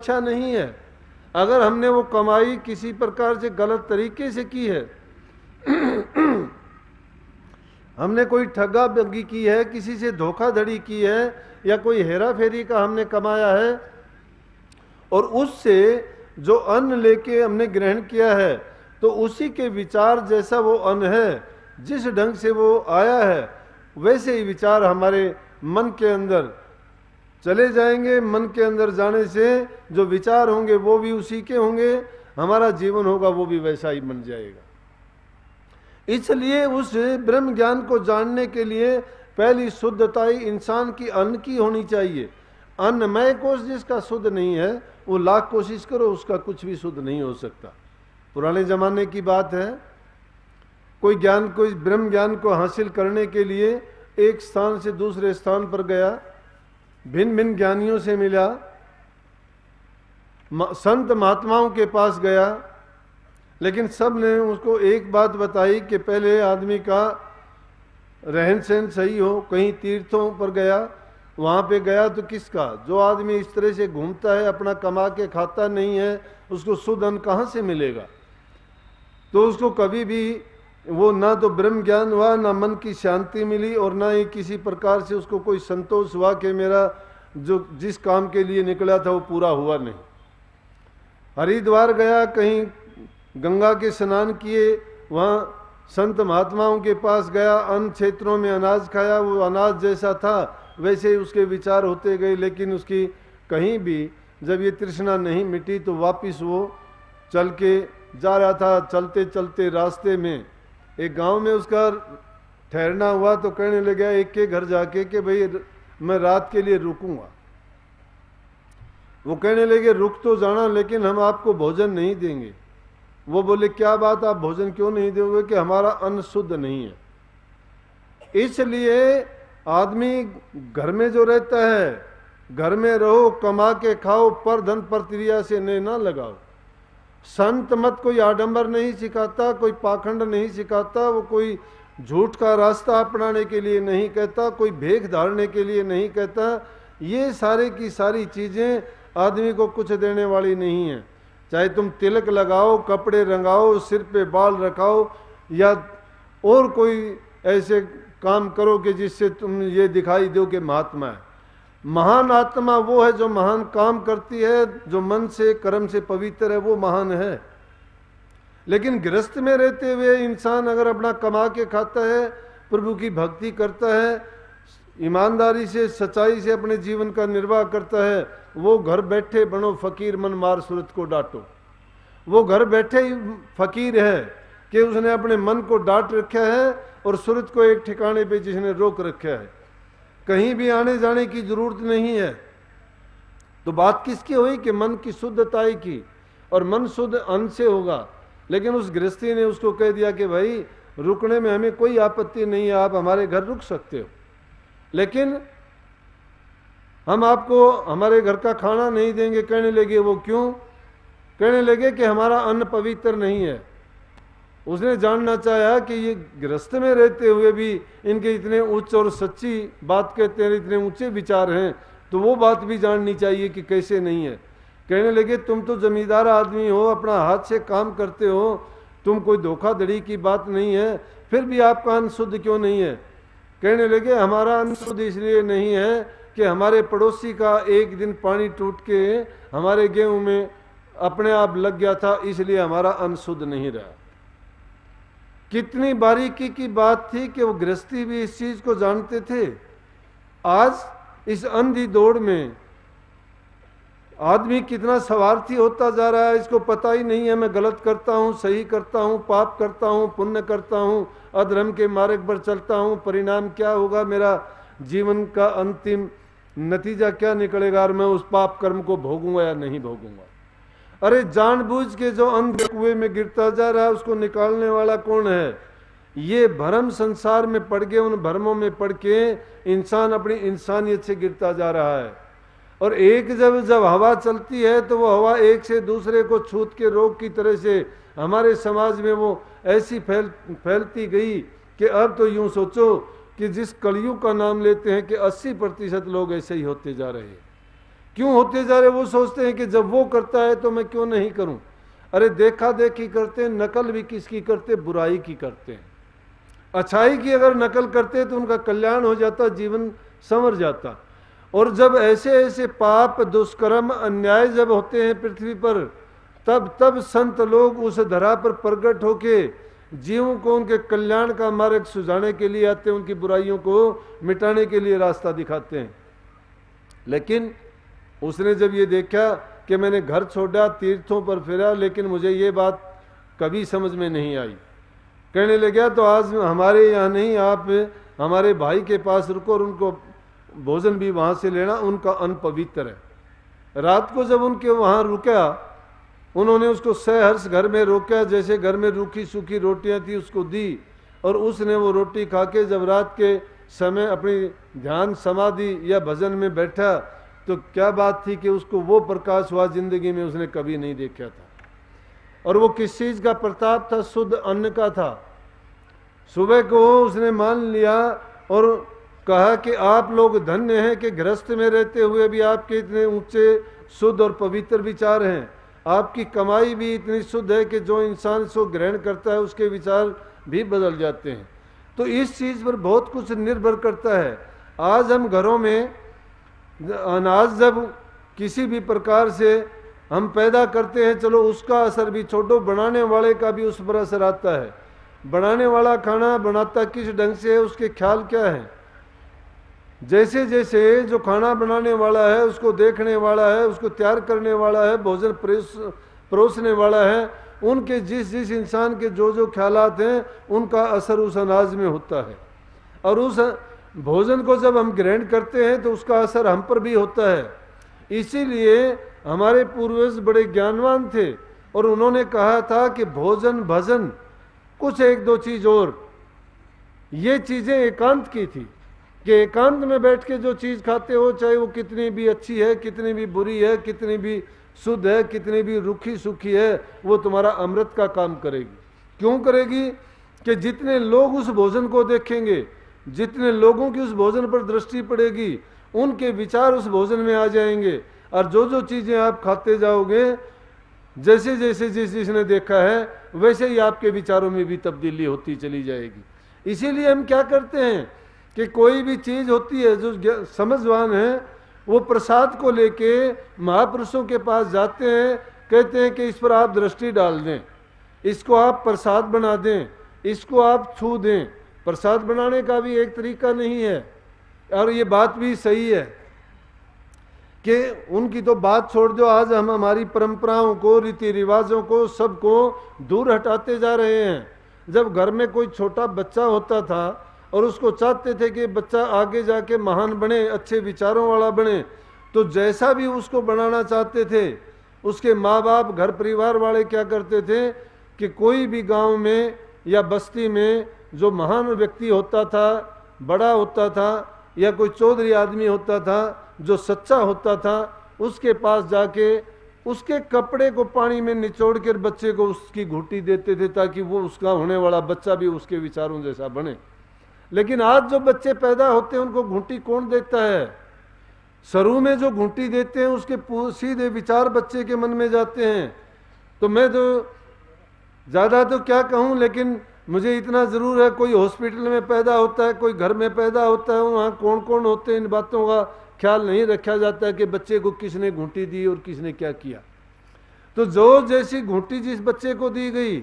अच्छा नहीं है। अगर हमने वो कमाई किसी प्रकार से गलत तरीके से की है, हमने कोई ठगा बगी की है, किसी से धोखाधड़ी की है, या कोई हेरा फेरी का हमने कमाया है, और उससे जो अन्न लेके हमने ग्रहण किया है, तो उसी के विचार जैसा वो अन्न है, जिस ढंग से वो आया है वैसे ही विचार हमारे मन के अंदर चले जाएंगे। मन के अंदर जाने से जो विचार होंगे वो भी उसी के होंगे, हमारा जीवन होगा वो भी वैसा ही बन जाएगा। इसलिए उस ब्रह्म ज्ञान को जानने के लिए पहली शुद्धता ही इंसान की अन्न की होनी चाहिए। अन्नमय कोश जिसका शुद्ध नहीं है, वो लाख कोशिश करो उसका कुछ भी शुद्ध नहीं हो सकता। पुराने जमाने की बात है, कोई ज्ञान, कोई ब्रह्म ज्ञान को हासिल करने के लिए एक स्थान से दूसरे स्थान पर गया, भिन्न भिन्न ज्ञानियों से मिला, संत महात्माओं के पास गया, लेकिन सब ने उसको एक बात बताई कि पहले आदमी का रहन सहन सही हो। कहीं तीर्थों पर गया, वहाँ पे गया तो किसका, जो आदमी इस तरह से घूमता है, अपना कमा के खाता नहीं है, उसको शुद्ध अन्न कहाँ से मिलेगा। तो उसको कभी भी वो ना तो ब्रह्म ज्ञान हुआ, ना मन की शांति मिली, और ना ही किसी प्रकार से उसको कोई संतोष हुआ कि मेरा जो जिस काम के लिए निकला था वो पूरा हुआ नहीं। हरिद्वार गया, कहीं गंगा के स्नान किए, वहाँ संत महात्माओं के पास गया, अन्य क्षेत्रों में अनाज खाया, वो अनाज जैसा था वैसे ही उसके विचार होते गए, लेकिन उसकी कहीं भी जब ये तृष्णा नहीं मिटी तो वापिस वो चल के जा रहा था। चलते चलते रास्ते में एक गांव में उसका ठहरना हुआ, तो कहने लगा एक के घर जाके कि भाई मैं रात के लिए रुकूंगा। वो कहने लगे रुक तो जाना, लेकिन हम आपको भोजन नहीं देंगे। वो बोले क्या बात, आप भोजन क्यों नहीं दोगे? कि हमारा अन्न शुद्ध नहीं है। इसलिए आदमी घर में जो रहता है, घर में रहो, कमा के खाओ, पर धन पर क्रिया से ने ना लगाओ। संत मत कोई आडंबर नहीं सिखाता, कोई पाखंड नहीं सिखाता, वो कोई झूठ का रास्ता अपनाने के लिए नहीं कहता, कोई भेख धारने के लिए नहीं कहता। ये सारे की सारी चीज़ें आदमी को कुछ देने वाली नहीं है। चाहे तुम तिलक लगाओ, कपड़े रंगाओ, सिर पे बाल रखाओ, या और कोई ऐसे काम करो कि जिससे तुम ये दिखाई दो कि महात्मा है। महान आत्मा वो है जो महान काम करती है, जो मन से कर्म से पवित्र है, वो महान है। लेकिन गृहस्थ में रहते हुए इंसान अगर अपना कमा के खाता है, प्रभु की भक्ति करता है, ईमानदारी से सच्चाई से अपने जीवन का निर्वाह करता है, वो घर बैठे बनो फकीर मन मार सूरत को डांटो। वो घर बैठे ही फकीर है कि उसने अपने मन को डांट रखा है और सूरत को एक ठिकाने पे जिसने रोक रखा है, कहीं भी आने जाने की जरूरत नहीं है। तो बात किसकी हुई कि मन की शुद्धताई की, और मन शुद्ध अन्न से होगा। लेकिन उस गृहस्थी ने उसको कह दिया कि भाई रुकने में हमें कोई आपत्ति नहीं है, आप हमारे घर रुक सकते हो, लेकिन हम आपको हमारे घर का खाना नहीं देंगे। कहने लगे वो क्यों? कहने लगे कि हमारा अन्न पवित्र नहीं है। उसने जानना चाहा कि ये गृहस्थ में रहते हुए भी इनके इतने उच्च और सच्ची बात कहते हैं, इतने ऊंचे विचार हैं, तो वो बात भी जाननी चाहिए कि कैसे नहीं है। कहने लगे तुम तो जमींदार आदमी हो, अपना हाथ से काम करते हो, तुम कोई धोखाधड़ी की बात नहीं है, फिर भी आपका अन्न शुद्ध क्यों नहीं है? कहने लगे हमारा अन्न शुद्ध इसलिए नहीं है कि हमारे पड़ोसी का एक दिन पानी टूट के हमारे गेहूं में अपने आप लग गया था, इसलिए हमारा अन्न शुद्ध नहीं रहा। कितनी बारीकी की बात थी कि वो गृहस्थी भी इस चीज को जानते थे। आज इस अंधी दौड़ में आदमी कितना स्वार्थी होता जा रहा है, इसको पता ही नहीं है मैं गलत करता हूँ, सही करता हूँ, पाप करता हूँ, पुण्य करता हूँ, अधर्म के मार्ग पर चलता हूँ, परिणाम क्या होगा, मेरा जीवन का अंतिम नतीजा क्या निकलेगा, और मैं उस पाप कर्म को भोगूंगा या नहीं भोगूंगा। अरे जानबूझ के जो अंधे कुएं में गिरता जा रहा है उसको निकालने वाला कौन है? ये भ्रम संसार में पड़ गए, उन भ्रमों में पड़ के इंसान अपनी इंसानियत से गिरता जा रहा है। और एक जब हवा चलती है तो वो हवा एक से दूसरे को छूत के रोग की तरह से हमारे समाज में वो ऐसी फैलती गई कि अब तो यूं सोचो कि जिस कलयुग का नाम लेते हैं कि 80% लोग ऐसे ही होते जा रहे हैं। क्यों होते जा रहे? वो सोचते हैं कि जब वो करता है तो मैं क्यों नहीं करूं। अरे देखा देखी करते हैं, नकल भी किसकी करते? बुराई की करते हैं। अच्छाई की अगर नकल करते तो उनका कल्याण हो जाता, जीवन संवर जाता। और जब ऐसे ऐसे पाप, दुष्कर्म, अन्याय जब होते हैं पृथ्वी पर, तब संत लोग उस धरा पर प्रकट होके जीवों को उनके कल्याण का मार्ग सुझाने के लिए आते हैं, उनकी बुराइयों को मिटाने के लिए रास्ता दिखाते हैं। लेकिन उसने जब ये देखा कि मैंने घर छोड़ा, तीर्थों पर फिरा, लेकिन मुझे ये बात कभी समझ में नहीं आई, कहने लगा तो आज हमारे यहाँ नहीं, आप हमारे भाई के पास रुको और उनको भोजन भी वहाँ से लेना, उनका अन्न पवित्र है। रात को जब उनके वहाँ रुका, उन्होंने उसको सहर्ष घर में रोका, जैसे घर में रूखी सूखी रोटियां थी उसको दी, और उसने वो रोटी खा के जब रात के समय अपनी ध्यान समाधि या भजन में बैठा, तो क्या बात थी कि उसको वो प्रकाश हुआ जिंदगी में उसने कभी नहीं देखा था। और वो किस चीज का प्रताप था? शुद्ध अन्न का था। सुबह को उसने मान लिया और कहा कि आप लोग धन्य हैं कि गृहस्थ में रहते हुए भी आपके इतने ऊंचे शुद्ध और पवित्र विचार हैं। आपकी कमाई भी इतनी शुद्ध है कि जो इंसान इसको ग्रहण करता है उसके विचार भी बदल जाते हैं। तो इस चीज़ पर बहुत कुछ निर्भर करता है। आज हम घरों में अनाज जब किसी भी प्रकार से हम पैदा करते हैं, चलो उसका असर भी छोड़ो, बनाने वाले का भी उस पर असर आता है। बनाने वाला खाना बनाता किस ढंग से है, उसके ख्याल क्या है। जैसे जैसे जो खाना बनाने वाला है, उसको देखने वाला है, उसको तैयार करने वाला है, भोजन परोसने वाला है, उनके जिस जिस इंसान के जो जो ख्यालात हैं उनका असर उस अनाज में होता है। और उस भोजन को जब हम ग्रहण करते हैं तो उसका असर हम पर भी होता है। इसीलिए हमारे पूर्वज बड़े ज्ञानवान थे और उन्होंने कहा था कि भोजन भजन कुछ एक दो चीज और, ये चीजें एकांत की थी कि एकांत में बैठ के जो चीज खाते हो, चाहे वो कितनी भी अच्छी है, कितनी भी बुरी है, कितनी भी शुद्ध है, कितनी भी रूखी सूखी है, वो तुम्हारा अमृत का काम करेगी। क्यों करेगी? कि जितने लोग उस भोजन को देखेंगे, जितने लोगों की उस भोजन पर दृष्टि पड़ेगी, उनके विचार उस भोजन में आ जाएंगे। और जो जो चीजें आप खाते जाओगे, जैसे जैसे जिसने देखा है वैसे ही आपके विचारों में भी तब्दीली होती चली जाएगी। इसीलिए हम क्या करते हैं कि कोई भी चीज होती है, जो समझवान है वो प्रसाद को लेके महापुरुषों के पास जाते हैं, कहते हैं कि इस पर आप दृष्टि डाल दें, इसको आप प्रसाद बना दें, इसको आप छू दें। प्रसाद बनाने का भी एक तरीका नहीं है, और ये बात भी सही है कि उनकी तो बात छोड़ दो, आज हम हमारी परंपराओं को, रीति रिवाजों को, सबको दूर हटाते जा रहे हैं। जब घर में कोई छोटा बच्चा होता था और उसको चाहते थे कि बच्चा आगे जाके महान बने, अच्छे विचारों वाला बने, तो जैसा भी उसको बनाना चाहते थे, उसके माँ बाप, घर परिवार वाले क्या करते थे कि कोई भी गांव में या बस्ती में जो महान व्यक्ति होता था, बड़ा होता था, या कोई चौधरी आदमी होता था जो सच्चा होता था, उसके पास जाके उसके कपड़े को पानी में निचोड़ कर बच्चे को उसकी घूंटी देते थे, ताकि वो उसका होने वाला बच्चा भी उसके विचारों जैसा बने। लेकिन आज जो बच्चे पैदा होते हैं उनको घूंटी कौन देता है? शुरू में जो घूंटी देते हैं उसके सीधे विचार बच्चे के मन में जाते हैं। तो मैं तो ज़्यादा तो क्या कहूँ, लेकिन मुझे इतना ज़रूर है, कोई हॉस्पिटल में पैदा होता है, कोई घर में पैदा होता है, वहाँ कौन कौन होते हैं इन बातों का ख्याल नहीं रखा जाता है कि बच्चे को किसने घूंटी दी और किसने क्या किया। तो जो जैसी घूंटी जिस बच्चे को दी गई,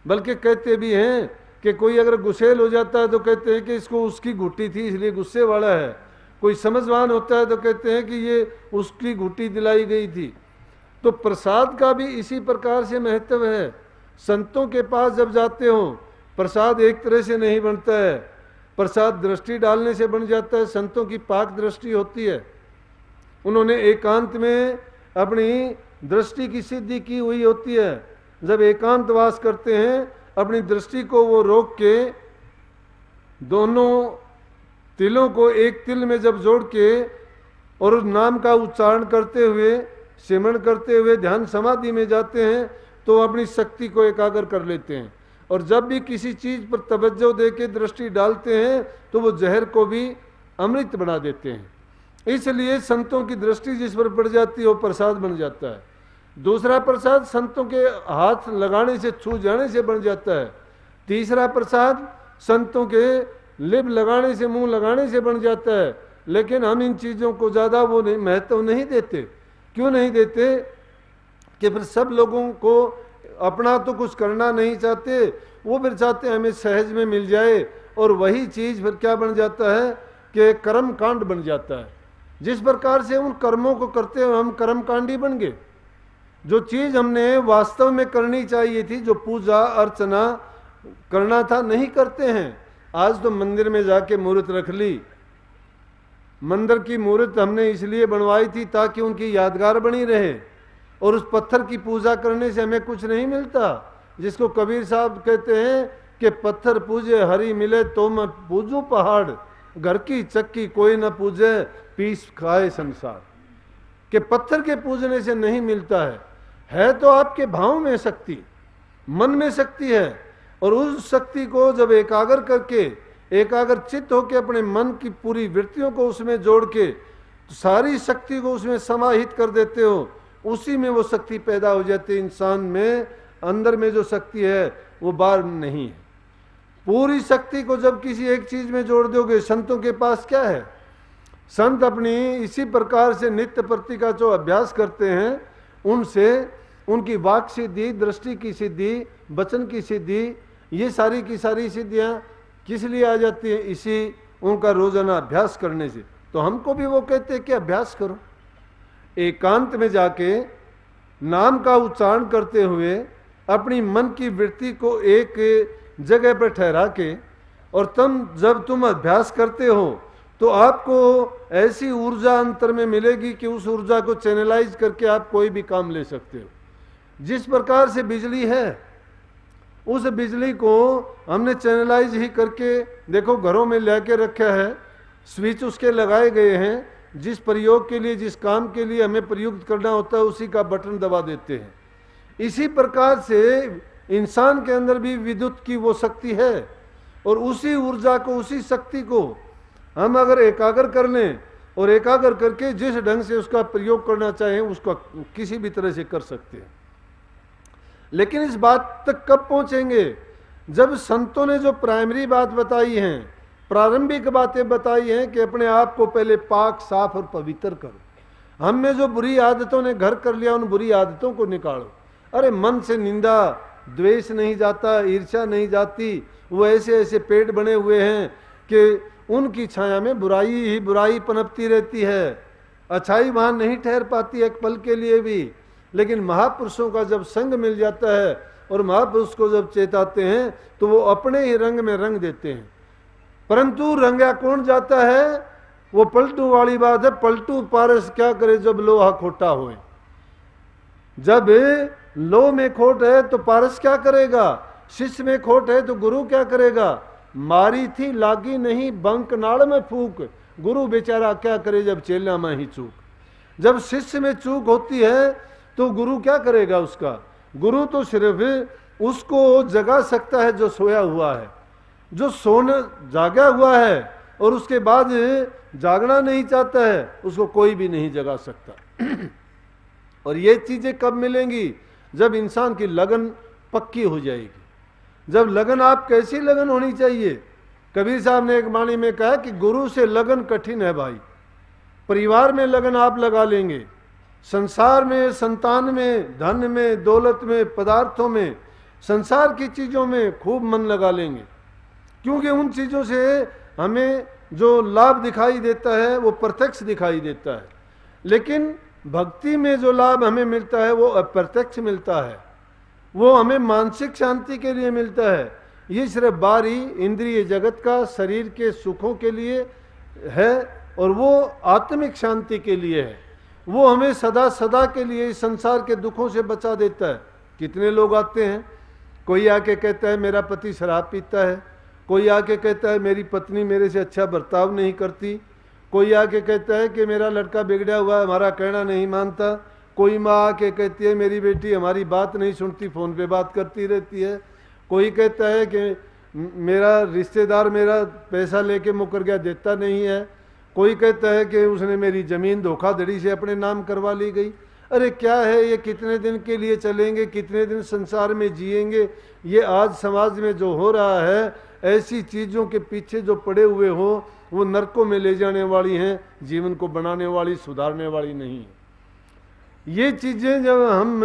बल्कि कहते भी हैं कि कोई अगर गुस्सेल हो जाता है तो कहते हैं कि इसको उसकी घूंटी थी इसलिए गुस्से वाला है। कोई समझवान होता है तो कहते हैं कि ये उसकी घूंटी दिलाई गई थी। तो प्रसाद का भी इसी प्रकार से महत्व है। संतों के पास जब जाते हो, प्रसाद एक तरह से नहीं बनता है, प्रसाद दृष्टि डालने से बन जाता है। संतों की पाक दृष्टि होती है, उन्होंने एकांत में अपनी दृष्टि की सिद्धि की हुई होती है। जब एकांत वास करते हैं, अपनी दृष्टि को वो रोक के दोनों तिलों को एक तिल में जब जोड़ के और नाम का उच्चारण करते हुए, सिमरण करते हुए ध्यान समाधि में जाते हैं, तो अपनी शक्ति को एकाग्र कर लेते हैं। और जब भी किसी चीज पर तवज्जो दे के दृष्टि डालते हैं तो वो जहर को भी अमृत बना देते हैं। इसलिए संतों की दृष्टि जिस पर पड़ जाती है वो प्रसाद बन जाता है। दूसरा प्रसाद संतों के हाथ लगाने से, छू जाने से बन जाता है। तीसरा प्रसाद संतों के लिप लगाने से, मुंह लगाने से बन जाता है। लेकिन हम इन चीज़ों को ज़्यादा वो नहीं महत्व नहीं देते। क्यों नहीं देते? कि फिर सब लोगों को अपना तो कुछ करना नहीं चाहते, वो फिर चाहते हैं हमें सहज में मिल जाए, और वही चीज़ फिर क्या बन जाता है कि कर्म कांड बन जाता है। जिस प्रकार से उन कर्मों को करते हुए हम कर्मकांडी बन गए। जो चीज़ हमने वास्तव में करनी चाहिए थी, जो पूजा अर्चना करना था, नहीं करते हैं। आज तो मंदिर में जाके मूर्त रख ली। मंदिर की मूर्त हमने इसलिए बनवाई थी ताकि उनकी यादगार बनी रहे, और उस पत्थर की पूजा करने से हमें कुछ नहीं मिलता। जिसको कबीर साहब कहते हैं कि पत्थर पूजे हरि मिले तो मैं पूजूं पहाड़, घर की चक्की कोई न पूजे पीस खाए संसार। कि पत्थर के पूजने से नहीं मिलता है तो आपके भाव में शक्ति, मन में शक्ति है। और उस शक्ति को जब एकाग्र करके, एकाग्र चित्त होकर अपने मन की पूरी वृत्तियों को उसमें जोड़ के सारी शक्ति को उसमें समाहित कर देते हो, उसी में वो शक्ति पैदा हो जाती है। इंसान में अंदर में जो शक्ति है वो बाहर नहीं है। पूरी शक्ति को जब किसी एक चीज में जोड़ दोगे, संतों के पास क्या है? संत अपनी इसी प्रकार से नित्य प्रति का जो अभ्यास करते हैं, उनसे उनकी वाक सिद्धि, दृष्टि की सिद्धि, वचन की सिद्धि, ये सारी की सारी सिद्धियां किस लिए आ जाती हैं? इसी उनका रोजाना अभ्यास करने से। तो हमको भी वो कहते हैं कि अभ्यास करो, एकांत में जाके नाम का उच्चारण करते हुए अपनी मन की वृत्ति को एक जगह पर ठहरा के, और जब तुम अभ्यास करते हो तो आपको ऐसी ऊर्जा अंतर में मिलेगी कि उस ऊर्जा को चैनलाइज करके आप कोई भी काम ले सकते हो। जिस प्रकार से बिजली है, उस बिजली को हमने चैनलाइज ही करके, देखो घरों में लेके रखा है, स्विच उसके लगाए गए हैं, जिस प्रयोग के लिए, जिस काम के लिए हमें प्रयुक्त करना होता है उसी का बटन दबा देते हैं। इसी प्रकार से इंसान के अंदर भी विद्युत की वो शक्ति है, और उसी ऊर्जा को, उसी शक्ति को हम अगर एकाग्र कर लें, और एकाग्र करके जिस ढंग से उसका प्रयोग करना चाहें उसका किसी भी तरह से कर सकते हैं। लेकिन इस बात तक कब पहुंचेंगे? जब संतों ने जो प्राइमरी बात बताई है, प्रारंभिक बातें बताई हैं कि अपने आप को पहले पाक, साफ और पवित्र करो। हम में जो बुरी आदतों ने घर कर लिया, उन बुरी आदतों को निकालो। अरे मन से निंदा, द्वेष नहीं जाता, ईर्ष्या नहीं जाती। वो ऐसे ऐसे पेड़ बने हुए हैं कि उनकी छाया में बुराई ही बुराई पनपती रहती है। अच्छाई वहाँ नहीं ठहर पाती एक पल के लिए भी। लेकिन महापुरुषों का जब संग मिल जाता है और महापुरुष को जब चेताते हैं तो वो अपने ही रंग में रंग देते हैं। परंतु रंगा कौन जाता है? वो पलटू वाली बात है। पलटू पारस क्या करे जब लोहा खोटा होए। जब लो में खोट है तो पारस क्या करेगा? शिष्य में खोट है तो गुरु क्या करेगा? मारी थी लागी नहीं बंक नाड़ में फूक। गुरु बेचारा क्या करे जब चेला में ही चूक। जब शिष्य में चूक होती है तो गुरु क्या करेगा उसका? गुरु तो सिर्फ उसको जगा सकता है जो सोया हुआ है। जो सोने जागा हुआ है और उसके बाद जागना नहीं चाहता है, उसको कोई भी नहीं जगा सकता। और ये चीजें कब मिलेंगी? जब इंसान की लगन पक्की हो जाएगी। जब लगन, आप कैसी लगन होनी चाहिए? कबीर साहब ने एक वाणी में कहा कि गुरु से लगन कठिन है भाई। परिवार में लगन आप लगा लेंगे, संसार में, संतान में, धन में, दौलत में, पदार्थों में, संसार की चीजों में खूब मन लगा लेंगे, क्योंकि उन चीजों से हमें जो लाभ दिखाई देता है वो प्रत्यक्ष दिखाई देता है। लेकिन भक्ति में जो लाभ हमें मिलता है वो अप्रत्यक्ष मिलता है। वो हमें मानसिक शांति के लिए मिलता है। ये सिर्फ बाहरी इंद्रिय जगत का, शरीर के सुखों के लिए है, और वो आत्मिक शांति के लिए है। वो हमें सदा सदा के लिए इस संसार के दुखों से बचा देता है। कितने लोग आते हैं, कोई आके कहता है मेरा पति शराब पीता है, कोई आके कहता है मेरी पत्नी मेरे से अच्छा बर्ताव नहीं करती, कोई आके कहता है कि मेरा लड़का बिगड़ा हुआ है, हमारा कहना नहीं मानता, कोई माँ आके कहती है मेरी बेटी हमारी बात नहीं सुनती, फ़ोन पे बात करती रहती है, कोई कहता है कि मेरा रिश्तेदार मेरा पैसा लेके मुकर गया, देता नहीं है, कोई कहता है कि उसने मेरी जमीन धोखाधड़ी से अपने नाम करवा ली गई। अरे क्या है ये, कितने दिन के लिए चलेंगे, कितने दिन संसार में जिएंगे। ये आज समाज में जो हो रहा है, ऐसी चीज़ों के पीछे जो पड़े हुए हो वो नरकों में ले जाने वाली हैं, जीवन को बनाने वाली, सुधारने वाली नहीं है। ये चीज़ें जब हम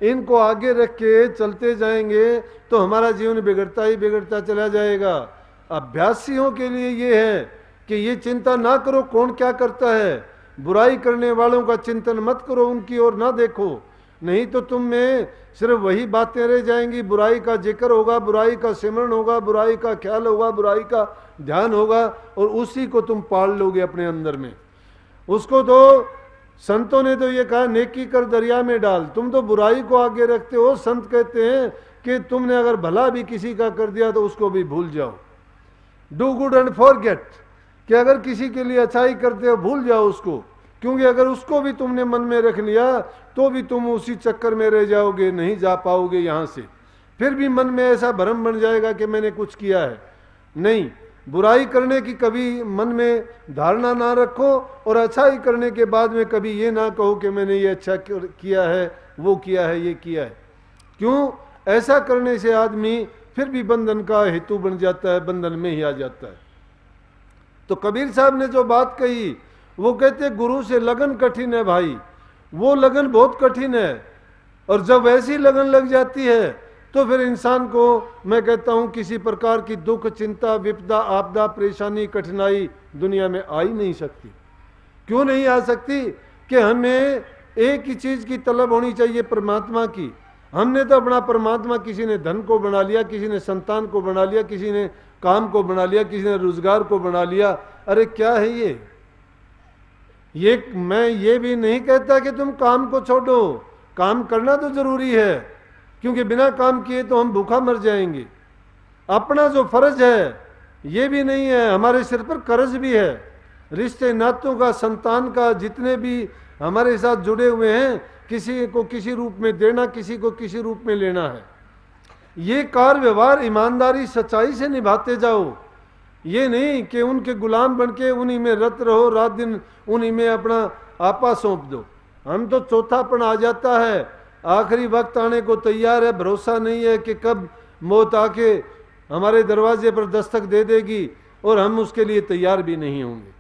इनको आगे रख के चलते जाएंगे तो हमारा जीवन बिगड़ता ही बिगड़ता चला जाएगा। अभ्यासियों के लिए ये है कि ये चिंता ना करो कौन क्या करता है, बुराई करने वालों का चिंतन मत करो, उनकी ओर ना देखो, नहीं तो तुम में सिर्फ वही बातें रह जाएंगी। बुराई का जिक्र होगा, बुराई का सिमरण होगा, बुराई का ख्याल होगा, बुराई का ध्यान होगा, और उसी को तुम पाल लोगे अपने अंदर में। उसको तो संतों ने तो ये कहा, नेकी कर दरिया में डाल। तुम तो बुराई को आगे रखते हो। संत कहते हैं कि तुमने अगर भला भी किसी का कर दिया तो उसको भी भूल जाओ। डू गुड एंड फॉरगेट, कि अगर किसी के लिए अच्छाई करते हो भूल जाओ उसको, क्योंकि अगर उसको भी तुमने मन में रख लिया तो भी तुम उसी चक्कर में रह जाओगे, नहीं जा पाओगे यहाँ से। फिर भी मन में ऐसा भ्रम बन जाएगा कि मैंने कुछ किया है। नहीं, बुराई करने की कभी मन में धारणा ना रखो, और अच्छाई करने के बाद में कभी ये ना कहो कि मैंने ये अच्छा किया है, वो किया है, ये किया है। क्यों? ऐसा करने से आदमी फिर भी बंधन का हेतु बन जाता है, बंधन में ही आ जाता है। तो कबीर साहब ने जो बात कही, वो कहते गुरु से लगन कठिन है भाई, वो लगन बहुत कठिन है। और जब ऐसी लगन लग जाती है तो फिर इंसान को, मैं कहता हूं, किसी प्रकार की दुख, चिंता, विपदा, आपदा, परेशानी, कठिनाई दुनिया में आ ही नहीं सकती। क्यों नहीं आ सकती? कि हमें एक ही चीज की तलब होनी चाहिए, परमात्मा की। हमने तो अपना परमात्मा, किसी ने धन को बना लिया, किसी ने संतान को बना लिया, किसी ने काम को बना लिया, किसी ने रोजगार को बना लिया। अरे क्या है ये? मैं ये भी नहीं कहता कि तुम काम को छोड़ो, काम करना तो जरूरी है, क्योंकि बिना काम किए तो हम भूखा मर जाएंगे। अपना जो फर्ज है ये भी नहीं है, हमारे सिर पर कर्ज भी है, रिश्ते नातों का, संतान का, जितने भी हमारे साथ जुड़े हुए हैं, किसी को किसी रूप में देना, किसी को किसी रूप में लेना है। ये कार्य व्यवहार ईमानदारी, सच्चाई से निभाते जाओ। ये नहीं कि उनके गुलाम बन के उन्हीं में रत रहो, रात दिन उन्हीं में अपना आपा सौंप दो। हम तो चौथापन आ जाता है, आखिरी वक्त आने को तैयार है, भरोसा नहीं है कि कब मौत आके हमारे दरवाजे पर दस्तक दे देगी, और हम उसके लिए तैयार भी नहीं होंगे।